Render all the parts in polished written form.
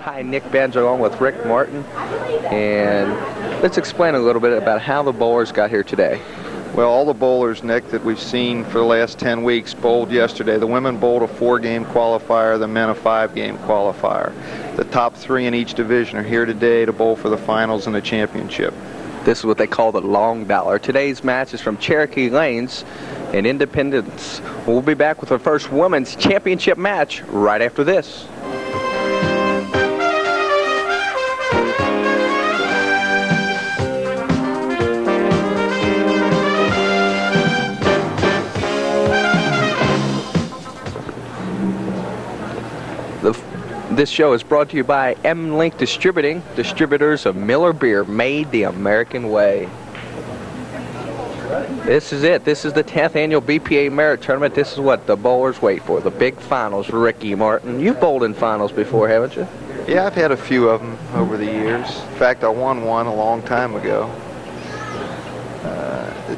Hi, Nick Benz along with Rick Martin, and let's explain a little bit about how the bowlers got here today. Well, all the bowlers, Nick, that we've seen for the last 10 weeks bowled yesterday. The women bowled a 4-game qualifier, the men a 5-game qualifier. The top 3 in each division are here today to bowl for the finals and the championship. This is what they call the long dollar. Today's match is from Cherokee Lanes in Independence. We'll be back with our first women's championship match right after this. This show is brought to you by M-Link Distributing, distributors of Miller Beer, made the American way. This is it. This is the 10th annual BPA Merit Tournament. This is what the bowlers wait for, the big finals. Ricky Martin, you've bowled in finals before, haven't you? Yeah, I've had a few of them over the years. In fact, I won one a long time ago.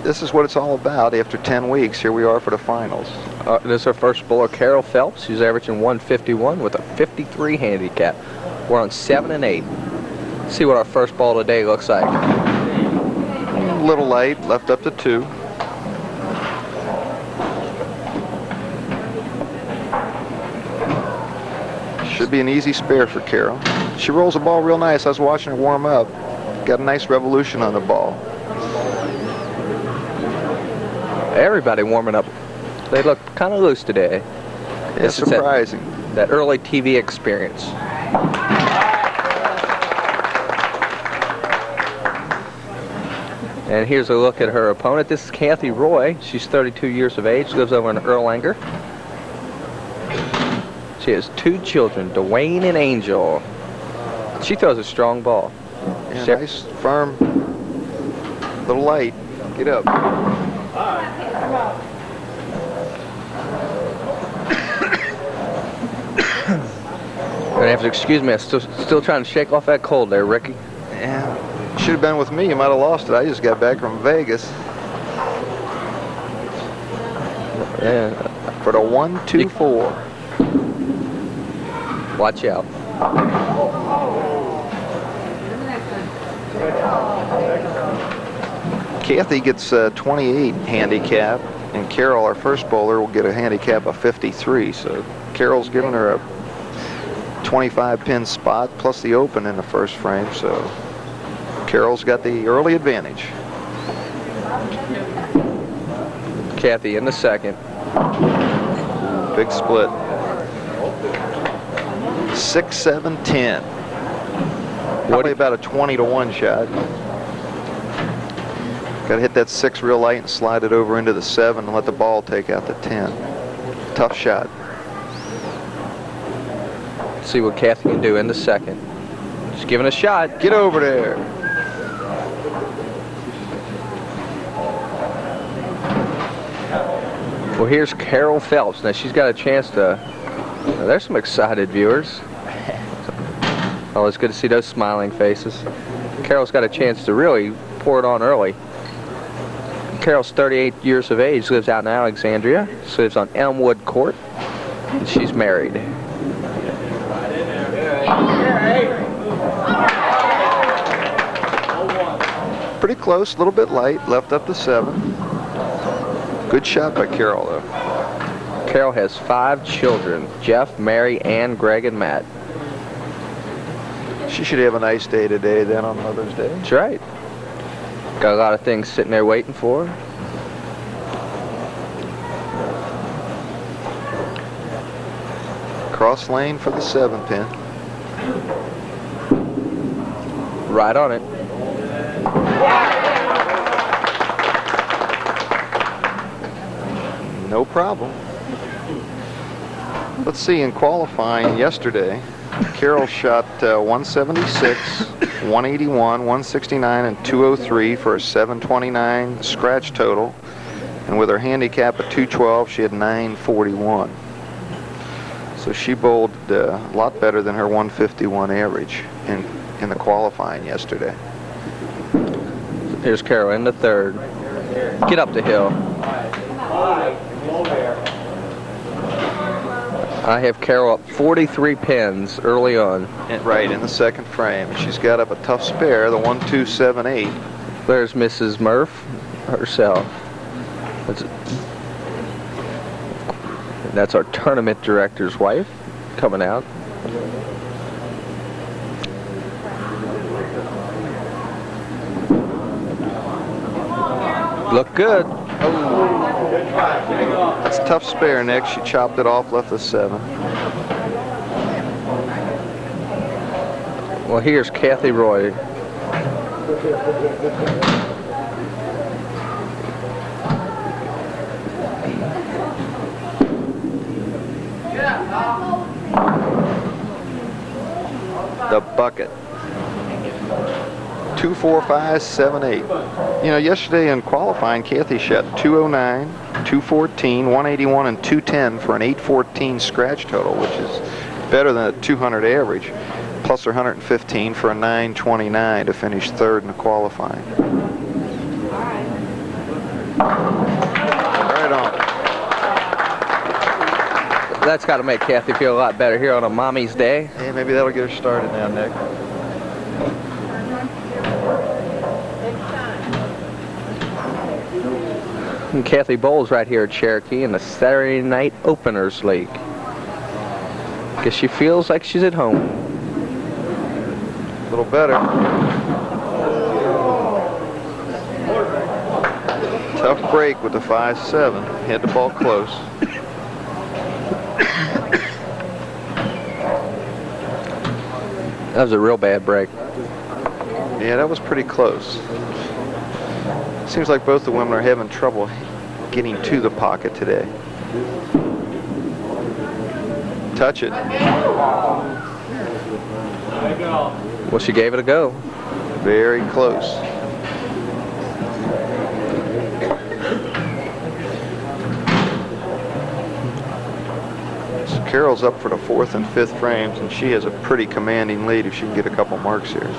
This is what it's all about. After 10 weeks, here we are for the finals. This is our first bowler, Carol Phelps. She's averaging 151 with a 53 handicap. We're on 7 and 8. See what our first ball today looks like. A little light, left up to 2. Should be an easy spare for Carol. She rolls the ball real nice. I was watching her warm up. Got a nice revolution on the ball. Everybody warming up. They look kind of loose today. Yeah, surprising. That early TV experience. And here's a look at her opponent. This is Cathy Roy. She's 32 years of age, lives over in Erlanger. She has 2 children, Dwayne and Angel. She throws a strong ball. Yeah, nice, firm, little light. Get up. You're gonna have to excuse me. I'm still trying to shake off that cold there, Ricky. Yeah, should have been with me. You might have lost it. I just got back from Vegas. Yeah, for the 1-2-4. Watch out. Cathy gets a 28 handicap, and Carol, our first bowler, will get a handicap of 53. So Carol's giving her a 25-pin spot plus the open in the first frame. So Carol's got the early advantage. Cathy in the second. Big split. 6, 7, 10. Probably about a 20-to-1 shot. Got to hit that 6 real light and slide it over into the 7 and let the ball take out the 10. Tough shot. See what Cathy can do in the second. Just giving a shot. Get over there. Well, here's Carol Phelps. Now she's got a chance to. There's some excited viewers. Oh, it's good to see those smiling faces. Carol's got a chance to really pour it on early. Carol's 38 years of age, lives out in Alexandria. She lives on Elmwood Court, and she's married. Pretty close, a little bit light, left up to 7. Good shot by Carol, though. Carol has 5 children, Jeff, Mary, Ann, Greg, and Matt. She should have a nice day today then on Mother's Day. That's right. Got a lot of things sitting there waiting for her. Cross lane for the 7-pin. Right on it. No problem. Let's see, in qualifying yesterday, Carol shot 176, 181, 169, and 203 for a 729 scratch total. And with her handicap of 212, she had 941. So she bowled a lot better than her 151 average in the qualifying yesterday. Here's Carol in the third. Get up the hill. I have Carol up 43 pins early on. Right in the second frame. She's got up a tough spare, the 1-2-7-8. There's Mrs. Murph herself. That's our tournament director's wife coming out. Look good. That's a tough spare, Nick. She chopped it off, left the 7. Well, here's Cathy Roy. The bucket. 2, 4, 5, 7, 8. You know, yesterday in qualifying, Cathy shot 209, 214, 181, and 210 for an 814 scratch total, which is better than a 200 average, plus her 115 for a 929 to finish third in the qualifying. Right on. That's got to make Cathy feel a lot better here on a mommy's day. Hey, maybe that'll get her started now, Nick. And Cathy bowls right here at Cherokee in the Saturday Night Openers League. Guess she feels like she's at home. A little better. Tough break with the 5-7. Hit the ball close. That was a real bad break. Yeah, that was pretty close. Seems like both the women are having trouble getting to the pocket today. Touch it. Well, she gave it a go. Very close. So Carol's up for the 4th and 5th frames, and she has a pretty commanding lead if she can get a couple marks here.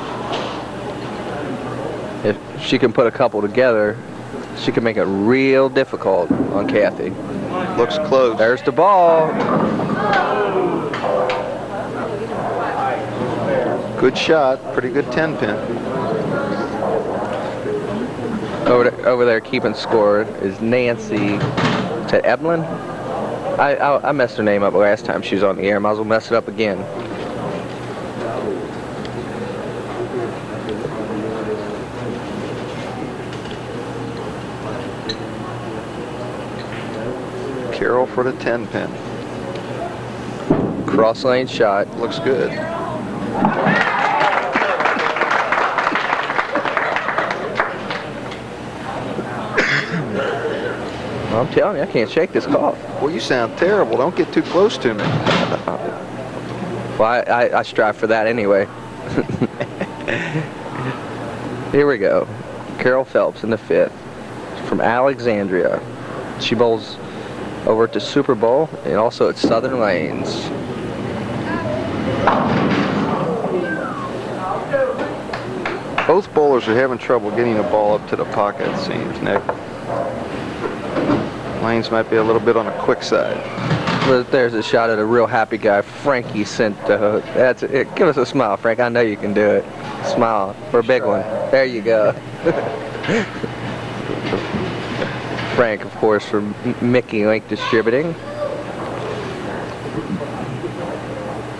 If she can put a couple together, she can make it real difficult on Cathy. Looks close. There's the ball. Good shot. Pretty good 10-pin. Over there keeping score is Nancy. Is that Evelyn? I messed her name up last time she was on the air. Might as well mess it up again. Carol for the 10-pin. Cross lane shot. Looks good. I'm telling you, I can't shake this cough. Well, you sound terrible. Don't get too close to me. Well, I strive for that anyway. Here we go. Carol Phelps in the 5th from Alexandria. She bowls over at the Super Bowl and also at Southern Lanes. Both bowlers are having trouble getting the ball up to the pocket, it seems, Nick. Lanes might be a little bit on the quick side. But there's a shot at a real happy guy. Frankie sent the hook. That's it. Give us a smile, Frank. I know you can do it. Smile for a big one. There you go. Frank, of course, from Mickey Link Distributing.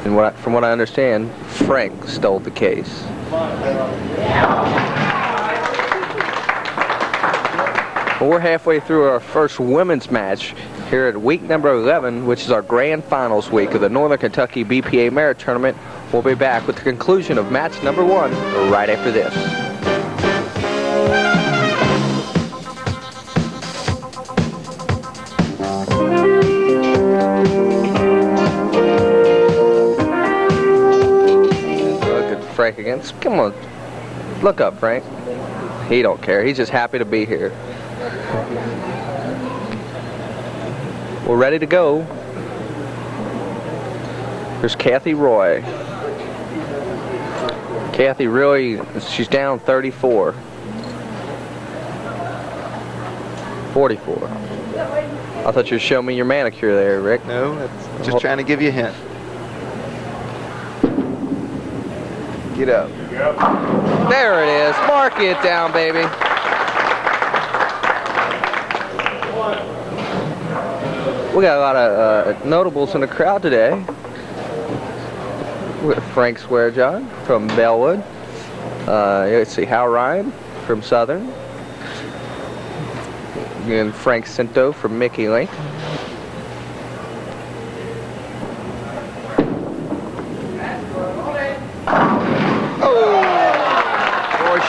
And from what I understand, Frank stole the case. Well, we're halfway through our first women's match here at week number 11, which is our grand finals week of the Northern Kentucky BPA Merit Tournament. We'll be back with the conclusion of match number 1 right after this. Look at Frank again. Come on. Look up, Frank. He don't care. He's just happy to be here. We're ready to go. There's Cathy Roy. Cathy really, she's down 34. 44. I thought you were showing me your manicure there, Rick. No, that's just trying to give you a hint. Get up. There it is. Mark it down, baby. We got a lot of notables in the crowd today. We got Frank Swearjohn from Bellwood. Let's see, Hal Ryan from Southern. And Frank Cinto from Mickey Link.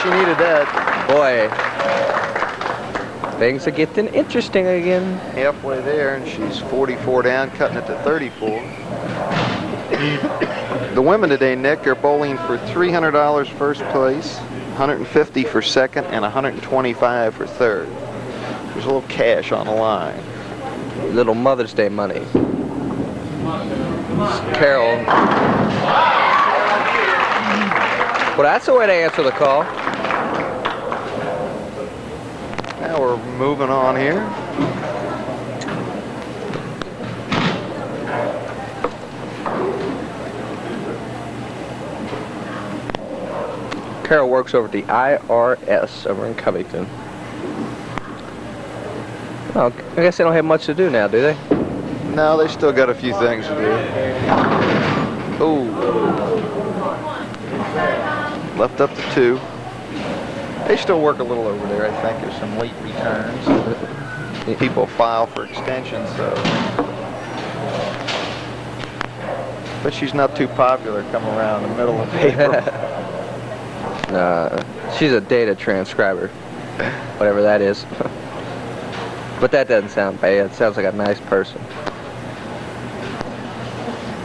She needed that. Boy, things are getting interesting again. Halfway there, and she's 44 down, cutting it to 34. The women today, Nick, are bowling for $300 first place, $150 for second, and $125 for third. There's a little cash on the line. Little Mother's Day money. Carol. Well, that's the way to answer the call. Now we're moving on here. Carol works over at the IRS over in Covington. Oh, I guess they don't have much to do now, do they? No, they still got a few things to do. Oh. Left up to 2. They still work a little over there, I think. There's some late returns. People file for extensions, so. But she's not too popular coming around the middle of April. She's a data transcriber, whatever that is. But that doesn't sound bad. It sounds like a nice person.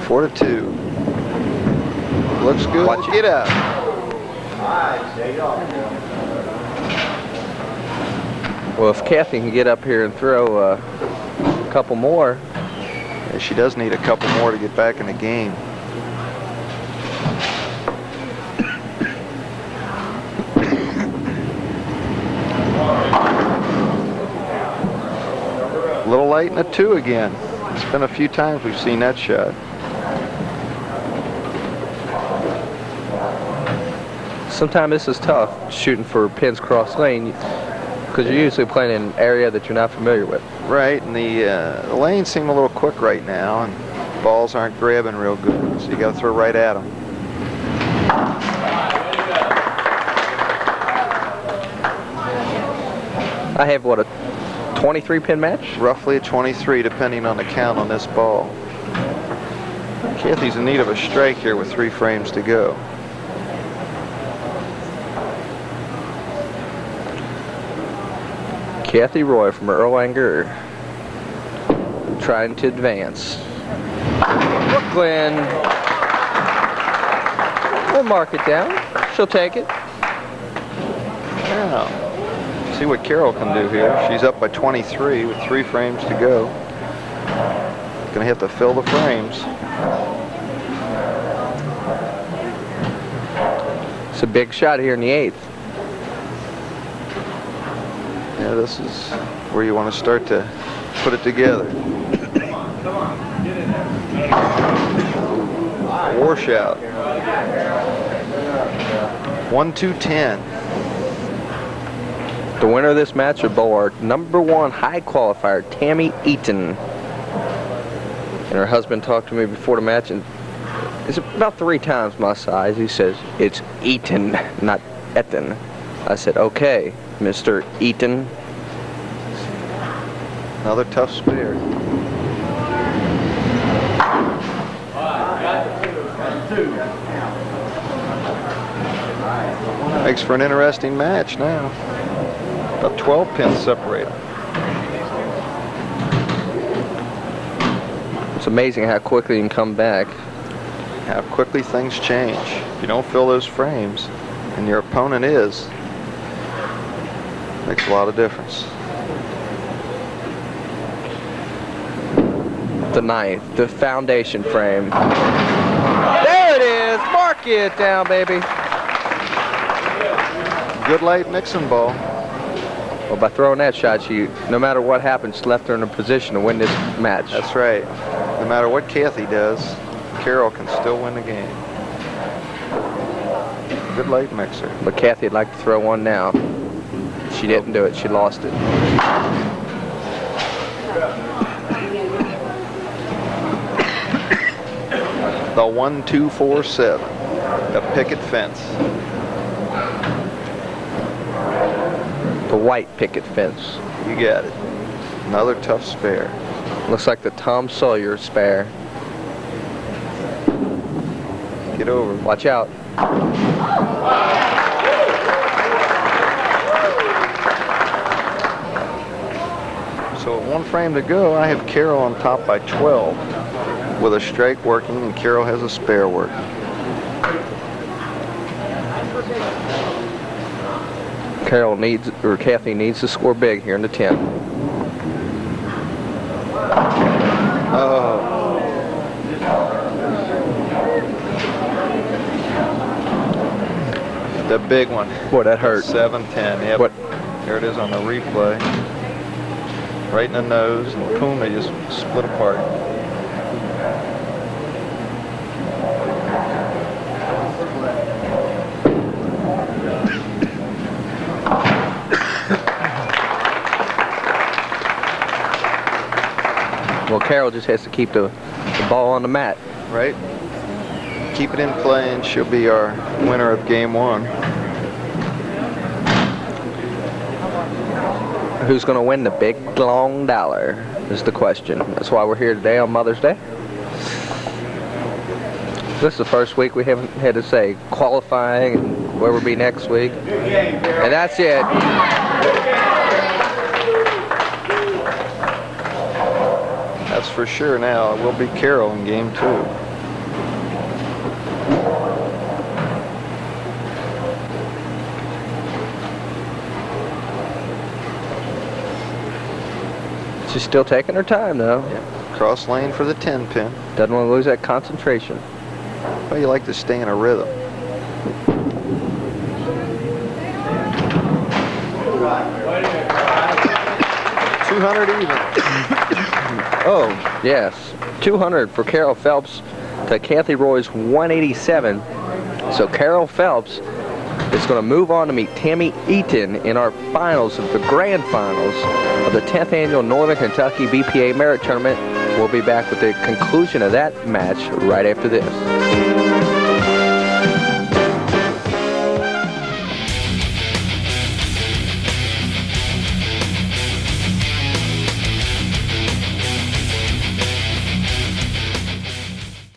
4 to 2. Looks good. Watch it. Get out. Well, if Cathy can get up here and throw a couple more. Yeah, she does need a couple more to get back in the game. A little late in a 2 again. It's been a few times we've seen that shot. Sometimes this is tough, shooting for pins cross lane, because you're usually playing in an area that you're not familiar with. Right, and the lanes seem a little quick right now, and balls aren't grabbing real good, so you got to throw right at them. I have, what, a 23-pin match? Roughly a 23, depending on the count on this ball. Cathy's in need of a strike here with 3 frames to go. Cathy Roy from Erlanger, trying to advance. Brooklyn will mark it down. She'll take it. Now, see what Carol can do here. She's up by 23 with 3 frames to go. Gonna have to fill the frames. It's a big shot here in the 8th. Yeah, this is where you want to start to put it together. Washout. 1-2-10. The winner of this match will bowl our #1 high qualifier, Tammy Eaton. And her husband talked to me before the match, and it's about 3 times my size. He says, it's Eaton, not Eton. I said, okay, Mr. Eaton. Another tough spare. Makes for an interesting match now. About 12 pins separate them. It's amazing how quickly you can come back. How quickly things change. If you don't fill those frames, and your opponent is, makes a lot of difference. The 9th, the foundation frame. There it is! Mark it down, baby. Good light mixing ball. Well, by throwing that shot, she, no matter what happens, left her in a position to win this match. That's right. No matter what Cathy does, Carol can still win the game. Good light mixer. But Cathy would like to throw one now. She didn't do it. She lost it. The 1-2-4-7. The picket fence. The white picket fence. You got it. Another tough spare. Looks like the Tom Sawyer spare. Get over. Watch out. So at 1 frame to go, I have Carol on top by 12 with a strike working, and Carol has a spare working. Carol needs, or Cathy needs to score big here in the 10th. Oh. The big one. Boy, that hurt. 7-10. Yep. What? There it is on the replay. Right in the nose, and boom, they just split apart. Well, Carol just has to keep the ball on the mat. Right? Keep it in play, and she'll be our winner of game 1. Who's going to win the big, long dollar is the question. That's why we're here today on Mother's Day. This is the first week we haven't had to say qualifying and where we'll be next week. And that's it. That's for sure now. It will be Carol in game 2. She's still taking her time, though. Yep. Cross lane for the 10 pin. Doesn't want to lose that concentration. Well, you like to stay in a rhythm. $200 even. Oh, yes. 200 for Carol Phelps to Cathy Roy's 187. So Carol Phelps is going to move on to meet Tammy Eaton in our finals of the grand finals of the 10th annual Northern Kentucky BPA Merit Tournament. We'll be back with the conclusion of that match right after this.